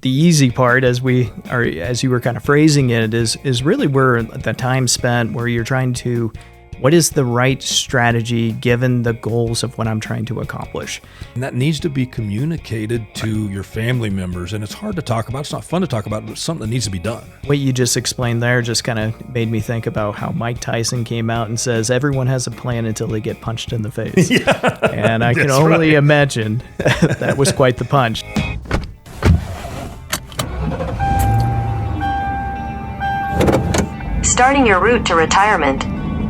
the easy part, as you were kind of phrasing it, is really where the time spent, where you're trying to, what is the right strategy given the goals of what I'm trying to accomplish? And that needs to be communicated to your family members. And it's hard to talk about. It's not fun to talk about, but it's something that needs to be done. What you just explained there just kind of made me think about how Mike Tyson came out and says, everyone has a plan until they get punched in the face. Yeah, and I can only imagine that was quite the punch. Starting your route to retirement.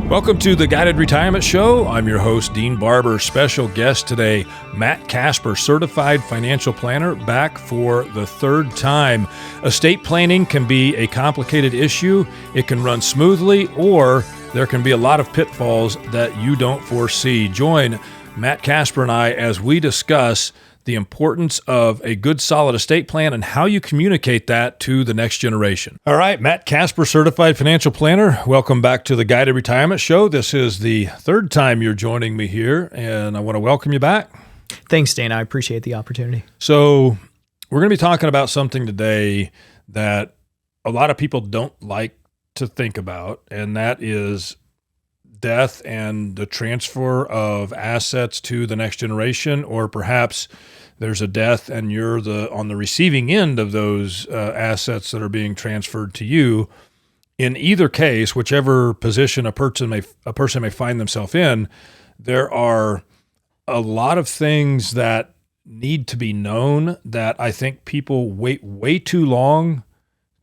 Welcome to the Guided Retirement Show. I'm your host, Dean Barber. Special guest today, Matt Kasper, certified financial planner, back for the third time. Estate planning can be a complicated issue. It can run smoothly, or there can be a lot of pitfalls that you don't foresee. Join Matt Kasper and I as we discuss the importance of a good, solid estate plan and how you communicate that to the next generation. All right, Matt Kasper, certified financial planner. Welcome back to the Guided Retirement Show. This is the third time you're joining me here, and I want to welcome you back. Thanks, Dana. I appreciate the opportunity. So we're going to be talking about something today that a lot of people don't like to think about, and that is death and the transfer of assets to the next generation, or perhaps there's a death and you're on the receiving end of those assets that are being transferred to you. In either case, whichever position a person may find themselves in, there are a lot of things that need to be known that I think people wait way too long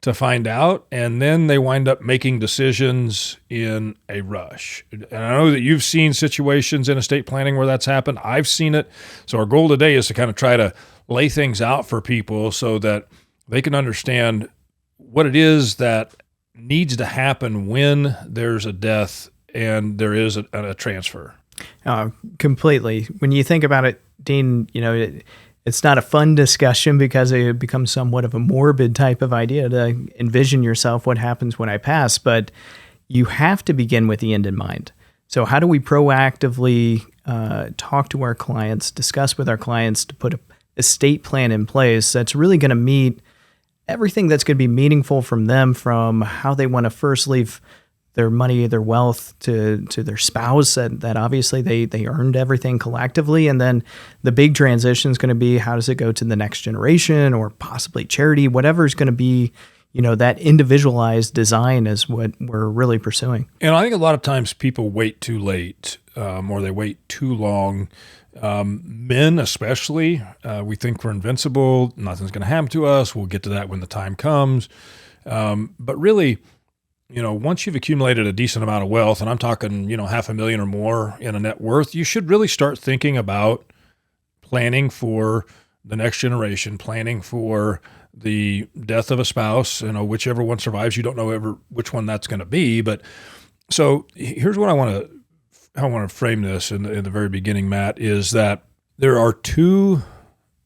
to find out, and then they wind up making decisions in a rush. And I know that you've seen situations in estate planning where that's happened. I've seen it. So our goal today is to kind of try to lay things out for people so that they can understand what it is that needs to happen when there's a death and there is a transfer. Completely. When you think about it, Dean, it's not a fun discussion because it becomes somewhat of a morbid type of idea to envision yourself what happens when I pass, but you have to begin with the end in mind. So how do we proactively talk to our clients, discuss with our clients to put an estate plan in place that's really going to meet everything that's going to be meaningful from them, from how they want to first leave their money, their wealth to their spouse, that obviously they earned everything collectively. And then the big transition is going to be, how does it go to the next generation or possibly charity, whatever is going to be, that individualized design is what we're really pursuing. And I think a lot of times people wait too late or they wait too long. Men especially, we think we're invincible. Nothing's going to happen to us. We'll get to that when the time comes. But really, once you've accumulated a decent amount of wealth, and I'm talking, $500,000 or more in a net worth, you should really start thinking about planning for the next generation, planning for the death of a spouse, whichever one survives. You don't know ever which one that's going to be. But so here's what I want to frame this in the very beginning, Matt, is that there are two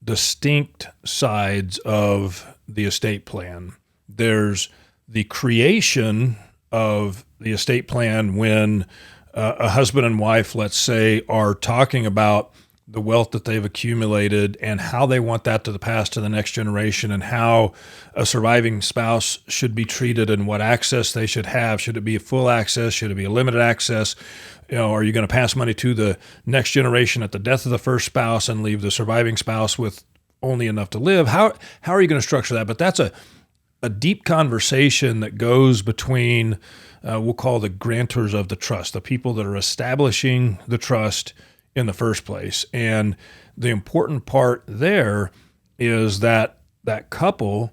distinct sides of the estate plan. There's the creation of the estate plan when a husband and wife, let's say, are talking about the wealth that they've accumulated and how they want that to pass to the next generation, and how a surviving spouse should be treated and what access they should have. Should it be a full access? Should it be a limited access? Are you going to pass money to the next generation at the death of the first spouse and leave the surviving spouse with only enough to live? How are you going to structure that? But that's a deep conversation that goes between, we'll call the grantors of the trust, the people that are establishing the trust in the first place. And the important part there is that that couple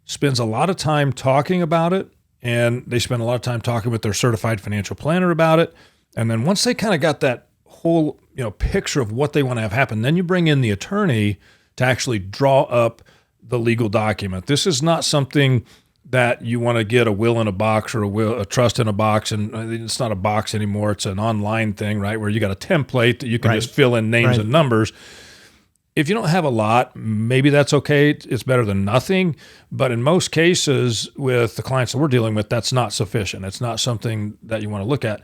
spends a lot of time talking about it, and they spend a lot of time talking with their certified financial planner about it. And then once they kind of got that whole, picture of what they want to have happen, then you bring in the attorney to actually draw up the legal document. This is not something that you want to get a will in a box or a trust in a box, and it's not a box anymore. It's an online thing, right, where you got a template that you can just fill in names and numbers. If you don't have a lot, maybe that's okay. It's better than nothing. But in most cases with the clients that we're dealing with, that's not sufficient. It's not something that you want to look at.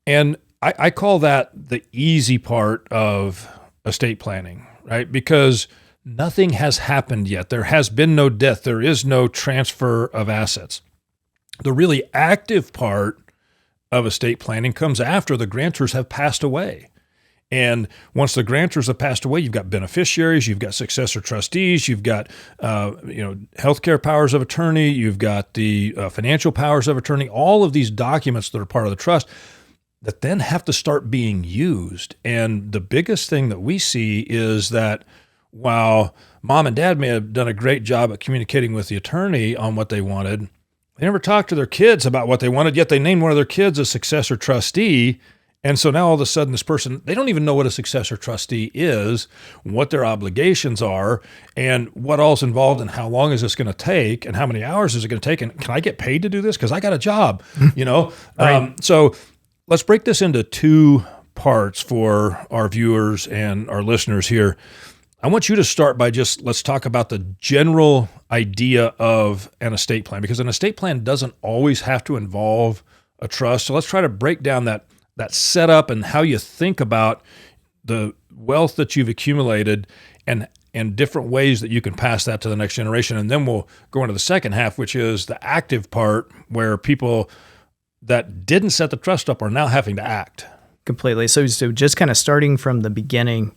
And I call that the easy part of estate planning, right? Because nothing has happened yet. There has been no death. There is no transfer of assets. The really active part of estate planning comes after the grantors have passed away. And once the grantors have passed away, you've got beneficiaries, you've got successor trustees, you've got healthcare powers of attorney, you've got the financial powers of attorney, all of these documents that are part of the trust that then have to start being used. And the biggest thing that we see is that while mom and dad may have done a great job at communicating with the attorney on what they wanted, they never talked to their kids about what they wanted, yet they named one of their kids a successor trustee. And so now all of a sudden this person, they don't even know what a successor trustee is, what their obligations are, and what all's involved and how long is this going to take and how many hours is it going to take and can I get paid to do this? Because I got a job, Right. So let's break this into two parts for our viewers and our listeners here. I want you to start by let's talk about the general idea of an estate plan, because an estate plan doesn't always have to involve a trust. So let's try to break down that setup and how you think about the wealth that you've accumulated and different ways that you can pass that to the next generation. And then we'll go into the second half, which is the active part where people that didn't set the trust up are now having to act. Completely. So just kind of starting from the beginning,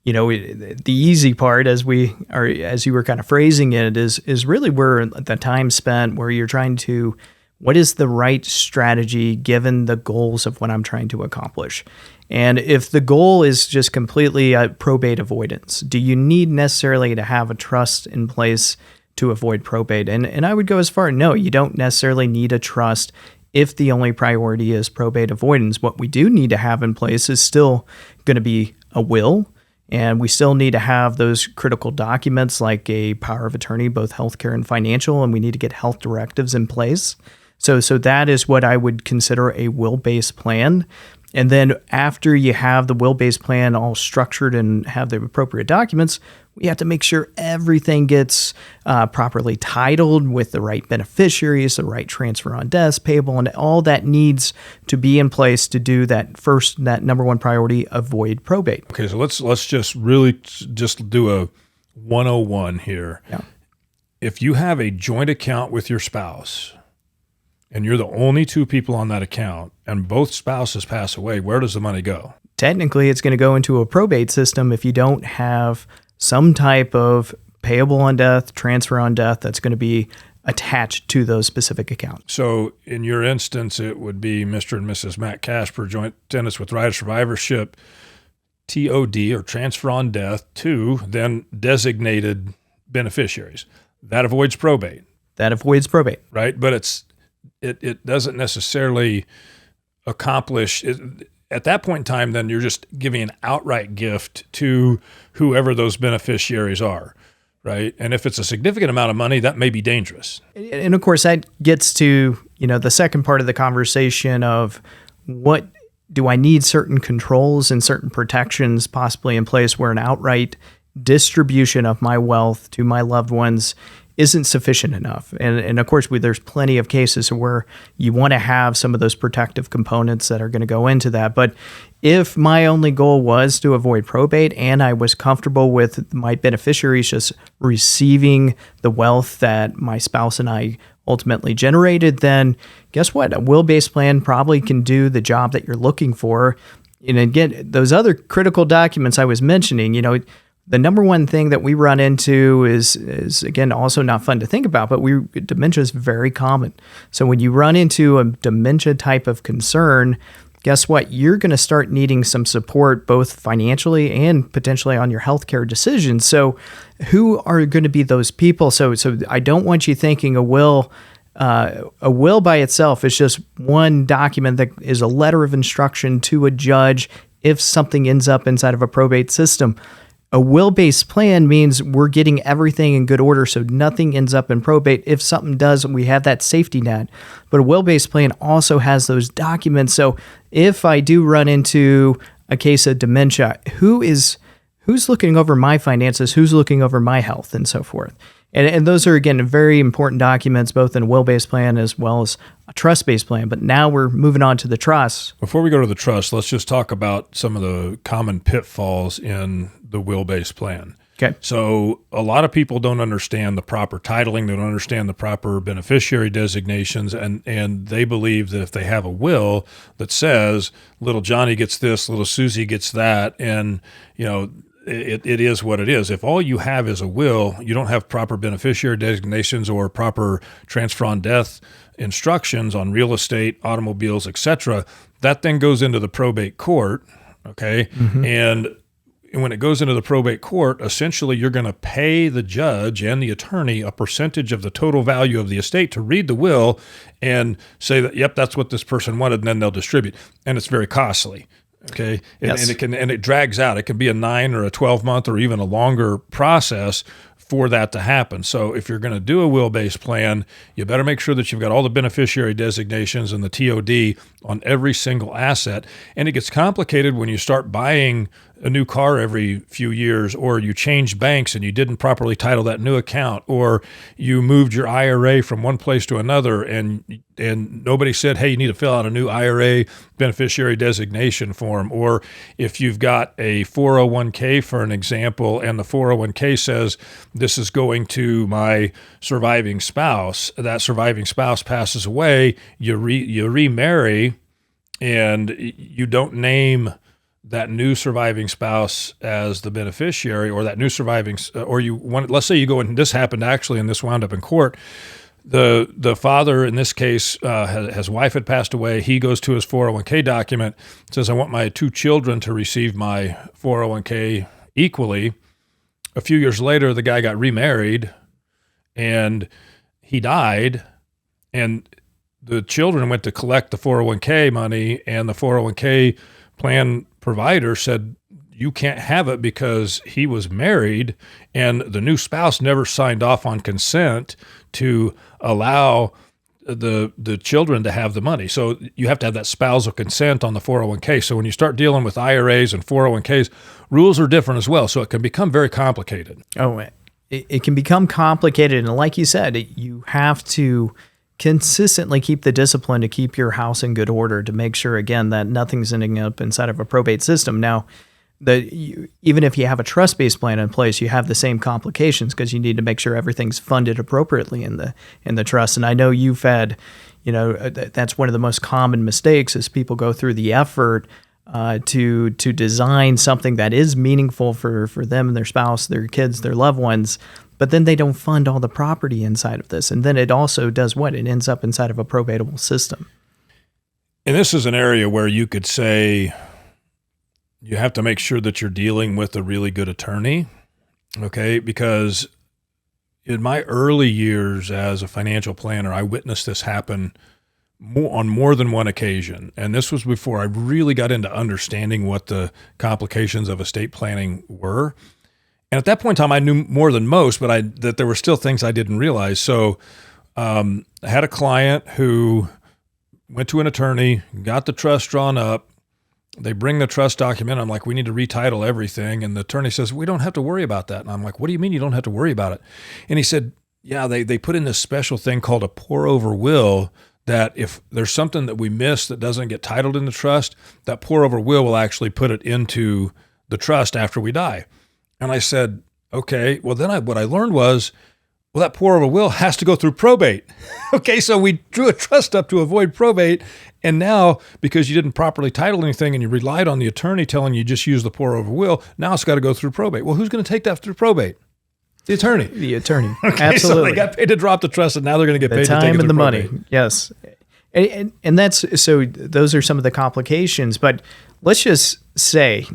the easy part, as you were kind of phrasing it, is really where the time spent, where you're trying to, what is the right strategy given the goals of what I'm trying to accomplish? And if the goal is just completely probate avoidance, do you need necessarily to have a trust in place to avoid probate? And I would go as far, no, you don't necessarily need a trust if the only priority is probate avoidance. What we do need to have in place is still going to be a will. And we still need to have those critical documents like a power of attorney, both healthcare and financial, and we need to get health directives in place. So that is what I would consider a will-based plan. And then after you have the will-based plan all structured and have the appropriate documents, we have to make sure everything gets properly titled with the right beneficiaries, the right transfer on deaths payable, and all that needs to be in place to do that number one priority, avoid probate. Okay, so let's just do a 101 here. Yeah. If you have a joint account with your spouse, and you're the only two people on that account, and both spouses pass away, where does the money go? Technically, it's going to go into a probate system if you don't have some type of payable on death, transfer on death that's going to be attached to those specific accounts. So in your instance, it would be Mr. and Mrs. Matt Kasper, joint tenants with right of survivorship, TOD or transfer on death to then designated beneficiaries. That avoids probate. That avoids probate. Right? But it doesn't necessarily accomplish it. At that point in time, then you're just giving an outright gift to whoever those beneficiaries are, right? And if it's a significant amount of money, that may be dangerous. And of course, that gets to, the second part of the conversation of what do I need certain controls and certain protections possibly in place where an outright distribution of my wealth to my loved ones isn't sufficient enough. And of course, there's plenty of cases where you want to have some of those protective components that are going to go into that. But if my only goal was to avoid probate and I was comfortable with my beneficiaries just receiving the wealth that my spouse and I ultimately generated, then guess what? A will-based plan probably can do the job that you're looking for. And again, those other critical documents I was mentioning, the number one thing that we run into is again, also not fun to think about, but dementia is very common. So when you run into a dementia type of concern, guess what? You're going to start needing some support, both financially and potentially on your healthcare decisions. So who are going to be those people? So I don't want you thinking a will by itself is just one document that is a letter of instruction to a judge if something ends up inside of a probate system. A will-based plan means we're getting everything in good order so nothing ends up in probate. If something does, we have that safety net. But a will-based plan also has those documents. So if I do run into a case of dementia, who's looking over my finances, who's looking over my health, and so forth. And those are, again, very important documents, both in a will-based plan as well as a trust-based plan. But now we're moving on to the trust. Before we go to the trust, let's just talk about some of the common pitfalls in the will-based plan. Okay. So a lot of people don't understand the proper titling. They don't understand the proper beneficiary designations. And they believe that if they have a will that says little Johnny gets this, little Susie gets that, and, it is what it is. If all you have is a will, you don't have proper beneficiary designations or proper transfer on death instructions on real estate, automobiles, etc., that then goes into the probate court, okay? And when it goes into the probate court, essentially you're going to pay the judge and the attorney a percentage of the total value of the estate to read the will and say that, yep, that's what this person wanted, and then they'll distribute. And it's very costly. Okay. Yes. And it drags out. It can be a 9 or a 12-month or even a longer process for that to happen. So if you're going to do a will-based plan, you better make sure that you've got all the beneficiary designations and the TOD on every single asset. And it gets complicated when you start buying a new car every few years, or you change banks and you didn't properly title that new account, or you moved your IRA from one place to another and nobody said, hey, you need to fill out a new IRA beneficiary designation form. Or if you've got a 401k, for an example, and the 401k says this is going to my surviving spouse, that surviving spouse passes away, you remarry, and you don't name that new surviving spouse as the beneficiary, or that new surviving, or let's say you go and this happened actually, and this wound up in court. The father in this case, his wife had passed away. He goes to his 401k document, says, I want my 2 children to receive my 401k equally. A few years later, the guy got remarried and he died, and the children went to collect the 401k money, and the 401k plan provider said, you can't have it because he was married and the new spouse never signed off on consent to allow the children to have the money. So you have to have that spousal consent on the 401k. So when you start dealing with IRAs and 401ks, rules are different as well. So it can become very complicated. Oh, it can become complicated. And like you said, you have to consistently keep the discipline to keep your house in good order, to make sure, again, that nothing's ending up inside of a probate system. Now, even if you have a trust-based plan in place, you have the same complications because you need to make sure everything's funded appropriately in the trust. And I know you've had, that's one of the most common mistakes is people go through the effort to design something that is meaningful for them and their spouse, their kids, their loved ones, but then they don't fund all the property inside of this. And then it also does what? It ends up inside of a probatable system. And this is an area where you could say you have to make sure that you're dealing with a really good attorney, okay? Because in my early years as a financial planner, I witnessed this happen on more than one occasion. And this was before I really got into understanding what the complications of estate planning were. And at that point in time, I knew more than most, but that there were still things I didn't realize. So I had a client who went to an attorney, got the trust drawn up. They bring the trust document. I'm like, we need to retitle everything. And the attorney says, we don't have to worry about that. And I'm like, what do you mean you don't have to worry about it? And he said, yeah, they put in this special thing called a pour over will, that if there's something that we miss that doesn't get titled in the trust, that pour over will actually put it into the trust after we die. And I said, okay, well then what I learned was, well, that pour over will has to go through probate. Okay, so we drew a trust up to avoid probate. And now, because you didn't properly title anything and you relied on the attorney telling you just use the pour over will, now it's got to go through probate. Well, who's going to take that through probate? The attorney. The attorney. Okay, Absolutely. So they got paid to drop the trust, and now they're going to get paid to take it time through and the probate. money. Yes. And that's, so those are some of the complications, but let's just say,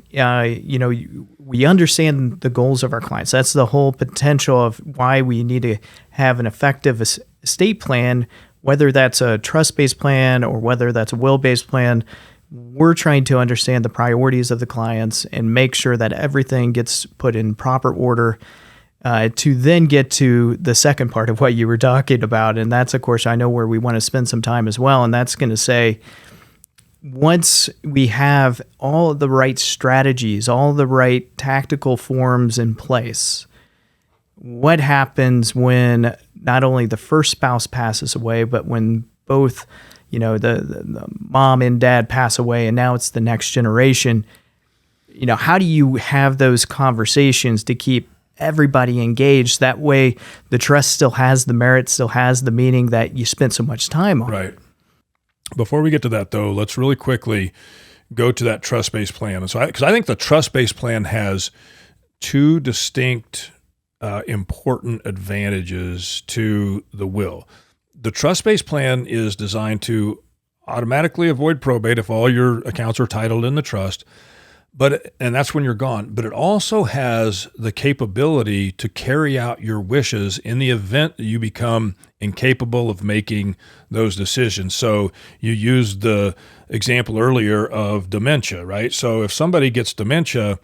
we understand the goals of our clients. That's the whole potential of why we need to have an effective estate plan, whether that's a trust-based plan or whether that's a will-based plan. We're trying to understand the priorities of the clients and make sure that everything gets put in proper order to then get to the second part of what you were talking about. And that's, of course, I know where we want to spend some time as well. And that's going to say, once we have all the right strategies, all the right tactical forms in place, what happens when not only the first spouse passes away, but when both, the mom and dad pass away, and now it's the next generation? How do you have those conversations to keep everybody engaged. That way the trust still has the merit, still has the meaning that you spent so much time on. Right. Before we get to that, though, let's really quickly go to that trust-based plan. And so, because I think the trust-based plan has two distinct, important advantages to the will. The trust-based plan is designed to automatically avoid probate if all your accounts are titled in the trust, and that's when you're gone. But it also has the capability to carry out your wishes in the event that you become incapable of making those decisions. So you used the example earlier of dementia, right? So if somebody gets dementia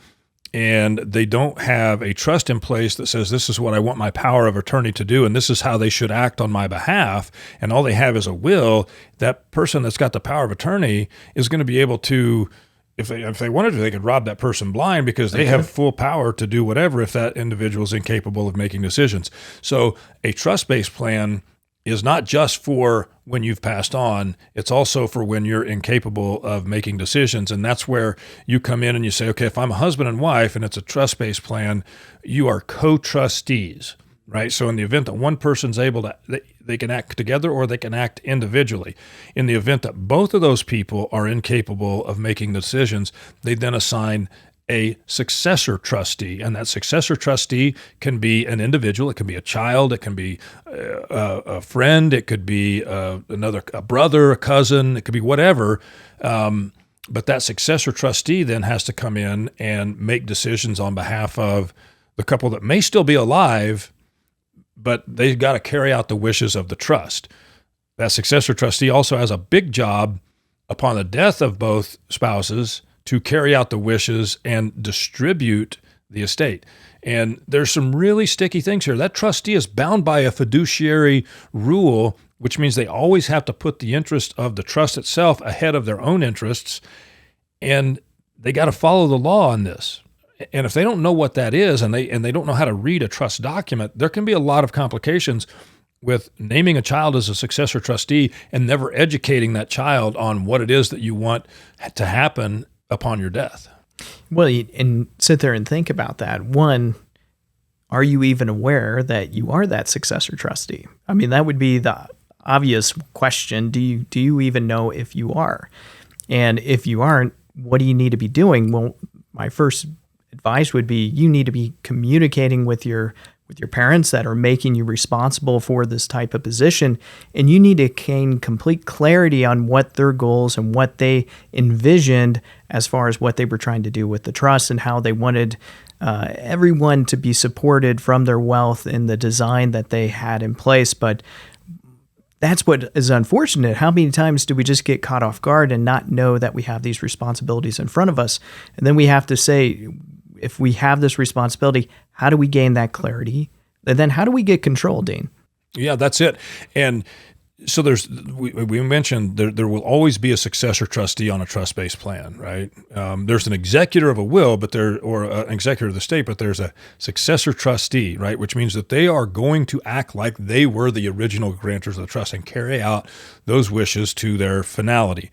and they don't have a trust in place that says, this is what I want my power of attorney to do, and this is how they should act on my behalf, and all they have is a will, that person that's got the power of attorney is going to be able to, if they wanted to, they could rob that person blind because they have full power to do whatever if that individual is incapable of making decisions. So a trust-based plan is not just for when you've passed on, it's also for when you're incapable of making decisions. And that's where you come in and you say, okay, if I'm a husband and wife and it's a trust-based plan, you are co-trustees, right? So in the event that one person's able to, they can act together or they can act individually. In the event that both of those people are incapable of making decisions, they then assign a successor trustee, and that successor trustee can be an individual. It can be a child. It can be a friend. It could be a brother, a cousin. It could be whatever. But that successor trustee then has to come in and make decisions on behalf of the couple that may still be alive, but they've got to carry out the wishes of the trust. That successor trustee also has a big job upon the death of both spouses to carry out the wishes and distribute the estate. And there's some really sticky things here. That trustee is bound by a fiduciary rule, which means they always have to put the interest of the trust itself ahead of their own interests. And they got to follow the law on this. And if they don't know what that is and they don't know how to read a trust document, there can be a lot of complications with naming a child as a successor trustee and never educating that child on what it is that you want to happen upon your death. Well, and sit there and think about that. One, are you even aware that you are that successor trustee? I mean, that would be the obvious question. Do you even know if you are? And if you aren't, what do you need to be doing? Well, my first advice would be you need to be communicating with your parents that are making you responsible for this type of position, and you need to gain complete clarity on what their goals and what they envisioned as far as what they were trying to do with the trust and how they wanted everyone to be supported from their wealth in the design that they had in place. But that's what is unfortunate. How many times do we just get caught off guard and not know that we have these responsibilities in front of us? And then we have to say, if we have this responsibility, how do we gain that clarity? And then how do we get control, Dean? Yeah, that's it. And so we mentioned there will always be a successor trustee on a trust-based plan, right? There's an executor of a will, or an executor of the estate, but there's a successor trustee, right? Which means that they are going to act like they were the original grantors of the trust and carry out those wishes to their finality.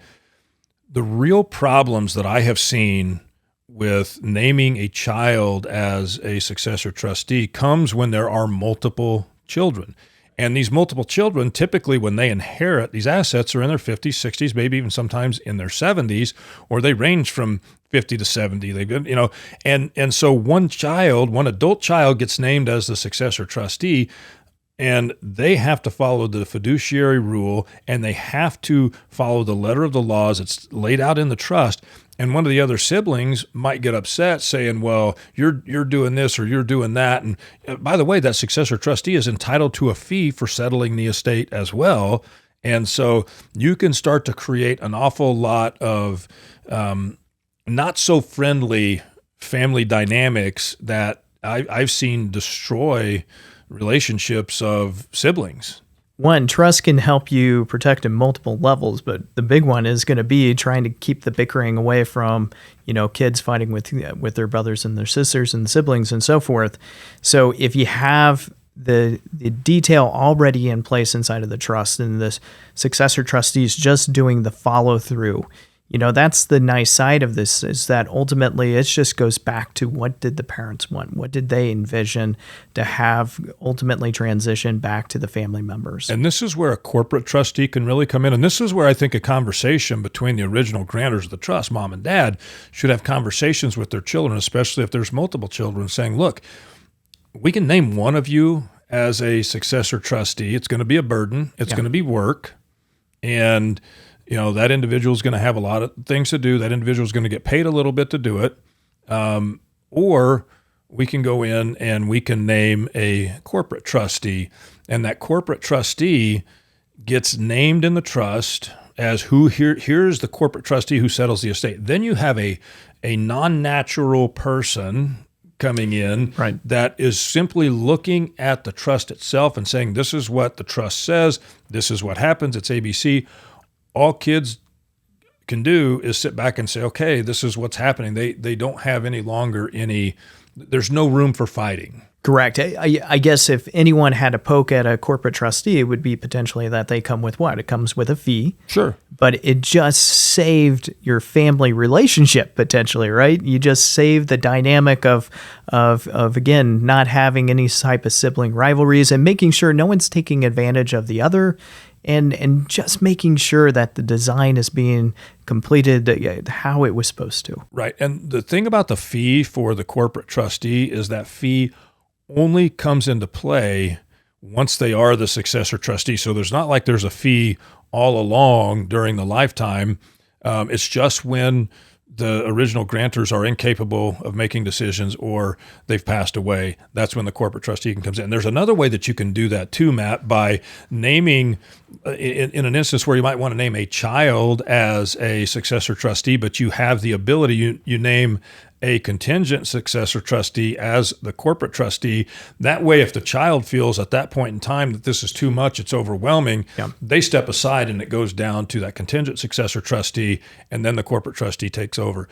The real problems that I have seen with naming a child as a successor trustee comes when there are multiple children. And these multiple children, typically when they inherit these assets, are in their 50s, 60s, maybe even sometimes in their 70s, or they range from 50 to 70. They've been, and so one adult child gets named as the successor trustee, and they have to follow the fiduciary rule, and they have to follow the letter of the laws. It's laid out in the trust. And one of the other siblings might get upset saying, well, you're doing this or you're doing that. And by the way, that successor trustee is entitled to a fee for settling the estate as well. And so you can start to create an awful lot of not so friendly family dynamics that I've seen destroy relationships of siblings. One, trust can help you protect in multiple levels, but the big one is going to be trying to keep the bickering away from, kids fighting with their brothers and their sisters and siblings and so forth. So if you have the detail already in place inside of the trust and the successor trustees just doing the follow through, that's the nice side of this, is that ultimately it just goes back to what did the parents want? What did they envision to have ultimately transition back to the family members? And this is where a corporate trustee can really come in. And this is where I think a conversation between the original grantors of the trust, mom and dad, should have conversations with their children, especially if there's multiple children, saying, look, we can name one of you as a successor trustee. It's going to be a burden. It's going to be work. And that individual is going to have a lot of things to do. That individual is going to get paid a little bit to do it. Or we can go in and we can name a corporate trustee, and that corporate trustee gets named in the trust as here's the corporate trustee who settles the estate. Then you have a non-natural person coming in that is simply looking at the trust itself and saying, this is what the trust says. This is what happens. It's ABC. All kids can do is sit back and say, okay, this is what's happening. They don't have any longer there's no room for fighting. Correct. I guess if anyone had to poke at a corporate trustee, it would be potentially that they come with what? It comes with a fee. Sure. But it just saved your family relationship potentially, right? You just saved the dynamic of again, not having any type of sibling rivalries and making sure no one's taking advantage of the other. And just making sure that the design is being completed how it was supposed to. Right. And the thing about the fee for the corporate trustee is that fee only comes into play once they are the successor trustee. So there's not like there's a fee all along during the lifetime. It's just when the original grantors are incapable of making decisions or they've passed away, that's when the corporate trustee can come in. There's another way that you can do that too, Matt, by naming, in an instance where you might want to name a child as a successor trustee, but you have the ability, you name a contingent successor trustee as the corporate trustee. That way, if the child feels at that point in time that this is too much, it's overwhelming, they step aside and it goes down to that contingent successor trustee, and then the corporate trustee takes over.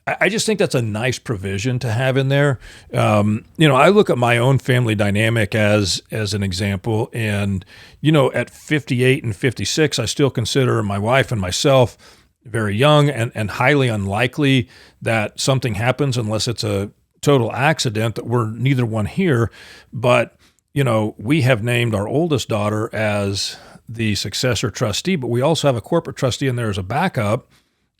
I just think that's a nice provision to have in there. I look at my own family dynamic as an example, and, at 58 and 56, I still consider my wife and myself very young and highly unlikely that something happens unless it's a total accident that we're neither one here. But, we have named our oldest daughter as the successor trustee, but we also have a corporate trustee in there as a backup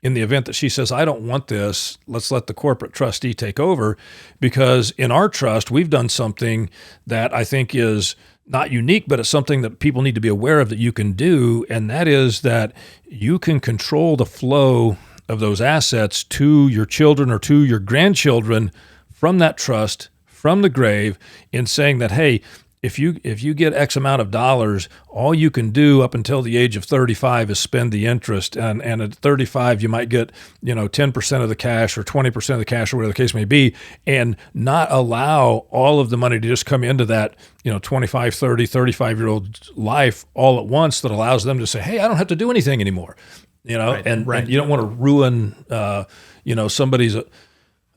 in the event that she says, I don't want this, let's let the corporate trustee take over. Because in our trust, we've done something that I think is not unique, but it's something that people need to be aware of that you can do, and that is that you can control the flow of those assets to your children or to your grandchildren from that trust, from the grave, in saying that, hey, if you get X amount of dollars, all you can do up until the age of 35 is spend the interest. And at 35, you might get 10% of the cash or 20% of the cash or whatever the case may be, and not allow all of the money to just come into that 25, 30, 35-year-old life all at once that allows them to say, hey, I don't have to do anything anymore. And you don't want to ruin somebody's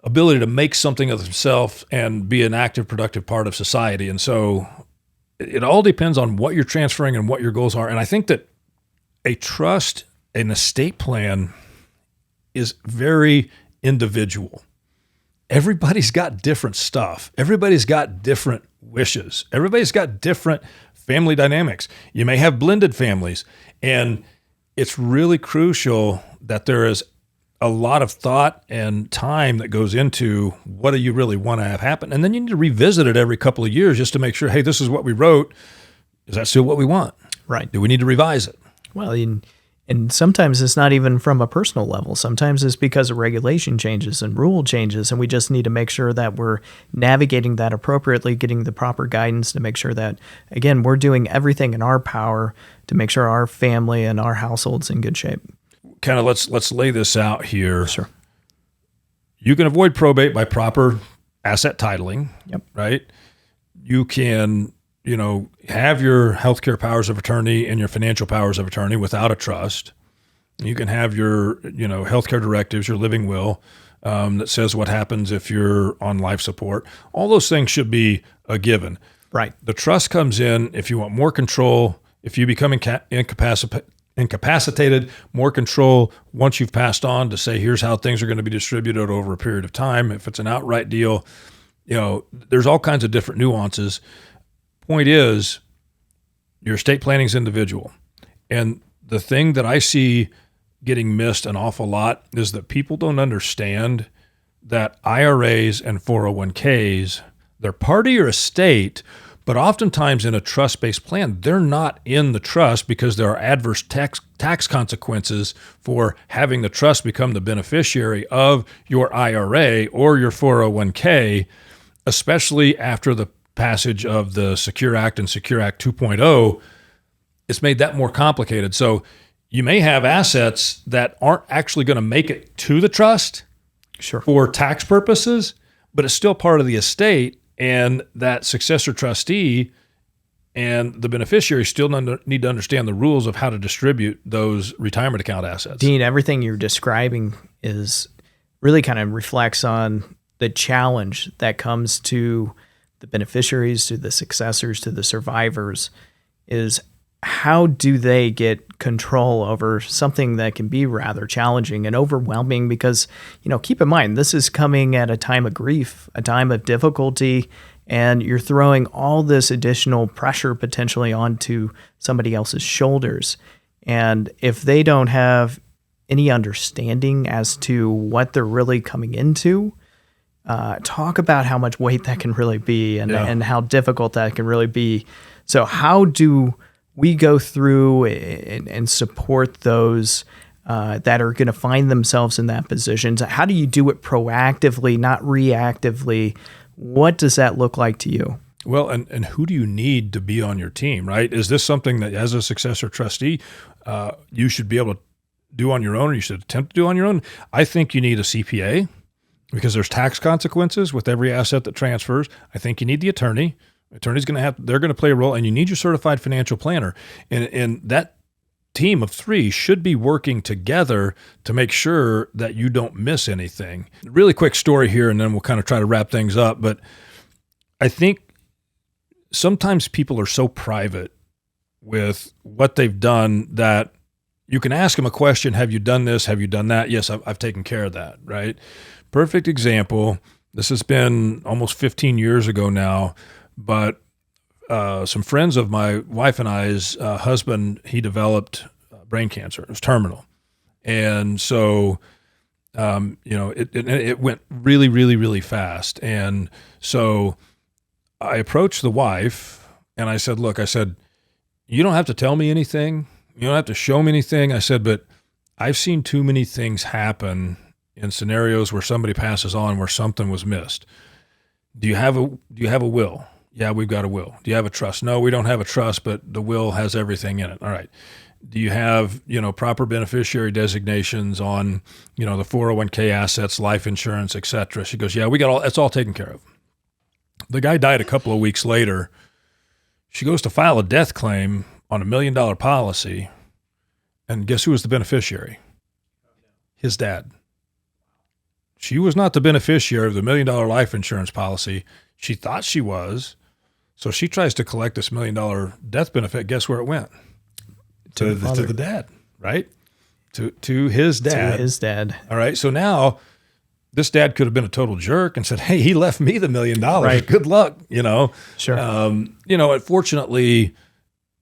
ability to make something of themselves and be an active, productive part of society. And so it all depends on what you're transferring and what your goals are. And I think that a trust, an estate plan is very individual. Everybody's got different stuff. Everybody's got different wishes. Everybody's got different family dynamics. You may have blended families, and it's really crucial that there is a lot of thought and time that goes into what do you really want to have happen. And then you need to revisit it every couple of years just to make sure, hey, this is what we wrote. Is that still what we want? Right. Do we need to revise it? Well, and sometimes it's not even from a personal level. Sometimes it's because of regulation changes and rule changes, and we just need to make sure that we're navigating that appropriately, getting the proper guidance to make sure that, again, we're doing everything in our power to make sure our family and our household's in good shape. Kind of let's lay this out here. Sure. You can avoid probate by proper asset titling. Yep. Right. You can, have your healthcare powers of attorney and your financial powers of attorney without a trust. You can have your, healthcare directives, your living will, that says what happens if you're on life support. All those things should be a given. Right. The trust comes in if you want more control, if you become incapacitated, more control once you've passed on to say, here's how things are going to be distributed over a period of time. If it's an outright deal, there's all kinds of different nuances. Point is, your estate planning is individual. And the thing that I see getting missed an awful lot is that people don't understand that IRAs and 401ks, they're part of your estate, but oftentimes in a trust-based plan, they're not in the trust because there are adverse tax consequences for having the trust become the beneficiary of your IRA or your 401k, especially after the passage of the Secure Act and Secure Act 2.0. It's made that more complicated. So you may have assets that aren't actually going to make it to the trust for tax purposes, but it's still part of the estate. And that successor trustee and the beneficiary still need to understand the rules of how to distribute those retirement account assets. Dean, everything you're describing is really kind of reflects on the challenge that comes to the beneficiaries, to the successors, to the survivors, is how do they get control over something that can be rather challenging and overwhelming? Because, keep in mind, this is coming at a time of grief, a time of difficulty, and you're throwing all this additional pressure potentially onto somebody else's shoulders. And if they don't have any understanding as to what they're really coming into, talk about how much weight that can really be and how difficult that can really be. So how do we go through and support those that are going to find themselves in that position? So how do you do it proactively, not reactively? What does that look like to you? Well, and who do you need to be on your team, right? Is this something that as a successor trustee, you should be able to do on your own, or you should attempt to do on your own? I think you need a CPA because there's tax consequences with every asset that transfers. I think you need the attorney. Attorney's they're going to play a role, and you need your certified financial planner. And that team of three should be working together to make sure that you don't miss anything. Really quick story here, and then we'll kind of try to wrap things up. But I think sometimes people are so private with what they've done that you can ask them a question. Have you done this? Have you done that? Yes, I've taken care of that, right? Perfect example. This has been almost 15 years ago now. But some friends of my wife and I's husband, he developed brain cancer. It was terminal. And so, it went really, really, really fast. And so I approached the wife and I said, look, you don't have to tell me anything. You don't have to show me anything. I said, but I've seen too many things happen in scenarios where somebody passes on where something was missed. Do you have a will? Yeah, we've got a will. Do you have a trust? No, we don't have a trust, but the will has everything in it. All right. Do you have, proper beneficiary designations on, the 401k assets, life insurance, et cetera? She goes, yeah, it's all taken care of. The guy died a couple of weeks later. She goes to file a death claim on $1 million policy. And guess who was the beneficiary? His dad. She was not the beneficiary of the $1 million life insurance policy. She thought she was. So she tries to collect this $1 million death benefit. Guess where it went? To the dad, right? To his dad. To his dad. All right. So now this dad could have been a total jerk and said, hey, he left me the $1 million. Right. Good luck. Sure. Unfortunately,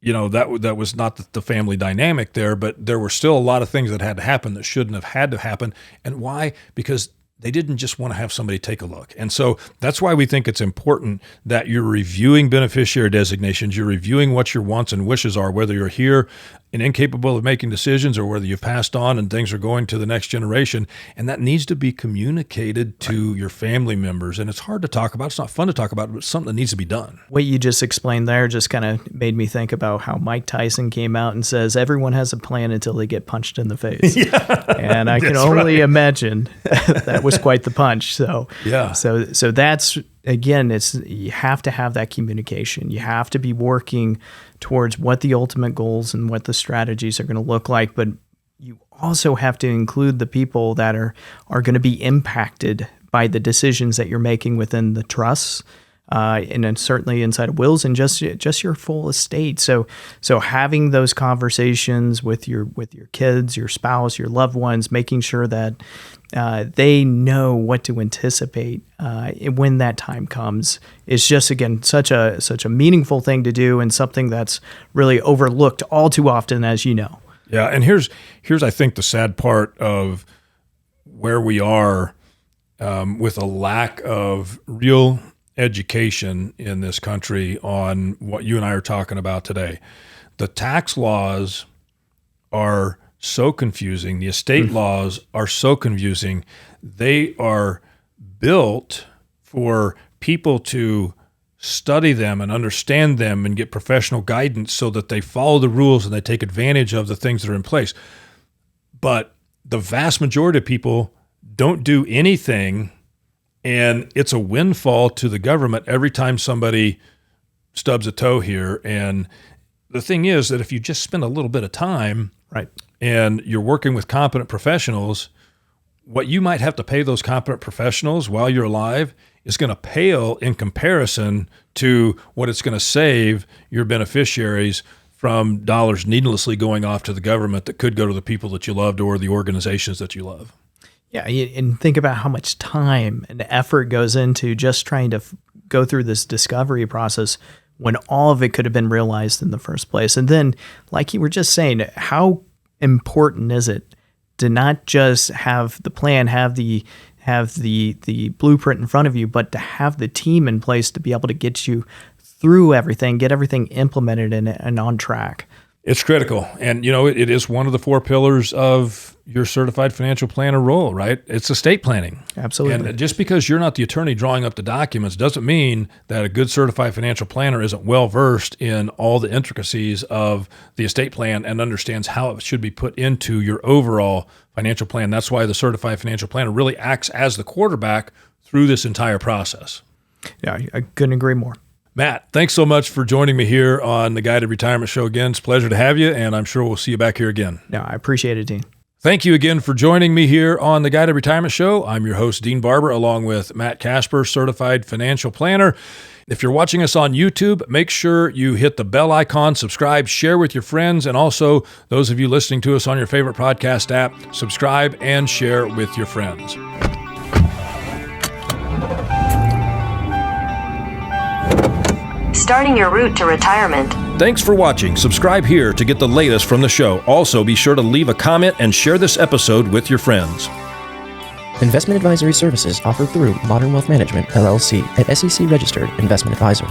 that was not the family dynamic there, but there were still a lot of things that had to happen that shouldn't have had to happen. And why? Because they didn't just want to have somebody take a look. And so that's why we think it's important that you're reviewing beneficiary designations, you're reviewing what your wants and wishes are, whether you're here and incapable of making decisions or whether you've passed on and things are going to the next generation. And that needs to be communicated to your family members. And it's hard to talk about. It's not fun to talk about, but it's something that needs to be done. What you just explained there just kind of made me think about how Mike Tyson came out and says, everyone has a plan until they get punched in the face. And I can only imagine that was quite the punch. So, so that's, again, you have to have that communication. You have to be working towards what the ultimate goals and what the strategies are going to look like. But you also have to include the people that are going to be impacted by the decisions that you're making within the trusts. and then certainly inside of wills and just your full estate. So having those conversations with your kids, your spouse, your loved ones, making sure that they know what to anticipate when that time comes is just, again, such a meaningful thing to do, and something that's really overlooked all too often, as you know. Yeah, and here's I think the sad part of where we are with a lack of real education in this country on what you and I are talking about today. The tax laws are so confusing. The estate laws are so confusing. They are built for people to study them and understand them and get professional guidance so that they follow the rules and they take advantage of the things that are in place. But the vast majority of people don't do anything, and it's a windfall to the government every time somebody stubs a toe here. And the thing is that if you just spend a little bit of time, right, and you're working with competent professionals, what you might have to pay those competent professionals while you're alive is going to pale in comparison to what it's going to save your beneficiaries from dollars needlessly going off to the government that could go to the people that you loved or the organizations that you love. Yeah, and think about how much time and effort goes into just trying to go through this discovery process when all of it could have been realized in the first place. And then, like you were just saying, how important is it to not just have the plan, have the blueprint in front of you, but to have the team in place to be able to get you through everything, get everything implemented and on track. It's critical. And, it is one of the 4 pillars of your certified financial planner role, right? It's estate planning. Absolutely. And just because you're not the attorney drawing up the documents doesn't mean that a good certified financial planner isn't well-versed in all the intricacies of the estate plan and understands how it should be put into your overall financial plan. That's why the certified financial planner really acts as the quarterback through this entire process. Yeah, I couldn't agree more. Matt, thanks so much for joining me here on the Guided Retirement Show again. It's a pleasure to have you, and I'm sure we'll see you back here again. No, I appreciate it, Dean. Thank you again for joining me here on the Guided Retirement Show. I'm your host, Dean Barber, along with Matt Kasper, Certified Financial Planner. If you're watching us on YouTube, make sure you hit the bell icon, subscribe, share with your friends, and also those of you listening to us on your favorite podcast app, subscribe and share with your friends. Starting your route to retirement. Thanks for watching. Subscribe here to get the latest from the show. Also, be sure to leave a comment and share this episode with your friends. Investment advisory services offered through Modern Wealth Management, LLC, an SEC-registered investment advisor.